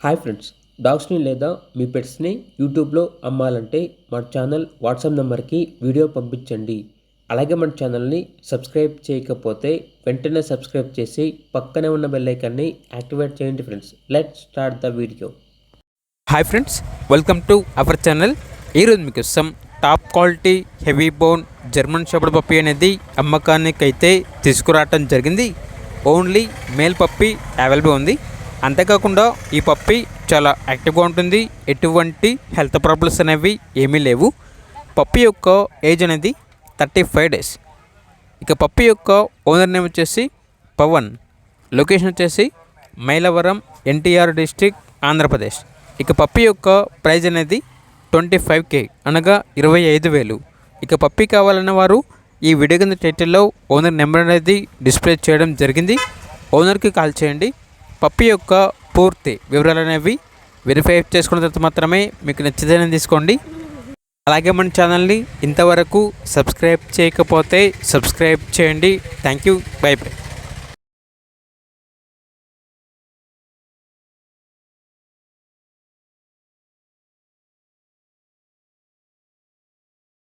Hi friends, డాగ్స్ని లేదా మీ పెట్స్ని యూట్యూబ్లో అమ్మాలంటే మన ఛానల్ వాట్సాప్ నెంబర్కి వీడియో పంపించండి. అలాగే మన ఛానల్ని సబ్స్క్రైబ్ చేయకపోతే వెంటనే సబ్స్క్రైబ్ చేసి పక్కనే ఉన్న బెల్ ఐకాన్ని యాక్టివేట్ చేయండి friends. Let's start the video. Hi friends, welcome to our channel. ఈరోజు మీకోసం top quality heavy bone German shepherd puppy అనేది అమ్మకానికి అయితే తీసుకురావటం జరిగింది. ఓన్లీ మేల్ పప్పీ అవైలబుల్ ఉంది. అంతేకాకుండా ఈ పప్పీ చాలా యాక్టివ్గా ఉంటుంది. ఎటువంటి హెల్త్ ప్రాబ్లమ్స్ అనేవి ఏమీ లేవు. పప్పీ యొక్క ఏజ్ అనేది 35 days. ఇక పప్పీ యొక్క ఓనర్ నేమ్ వచ్చేసి పవన్. లొకేషన్ వచ్చేసి మైలవరం, ఎన్టీఆర్ డిస్ట్రిక్ట్, ఆంధ్రప్రదేశ్. ఇక పప్పీ యొక్క ప్రైజ్ అనేది 25K అనగా 25,000. ఇక పప్పీ కావాలన్న వారు ఈ వీడియో కింద టైటిల్లో ఓనర్ నెంబర్ అనేది డిస్ప్లే చేయడం జరిగింది. ఓనర్కి కాల్ చేయండి. పప్పీ యొక్క పూర్తి వివరాలు అనేవి వెరిఫై చేసుకున్న తర్వాత మాత్రమే మీకు నచ్చితేనే తీసుకోండి. అలాగే మన ఛానల్ని ఇంతవరకు సబ్స్క్రైబ్ చేయకపోతే సబ్స్క్రైబ్ చేయండి. Thank you. By by.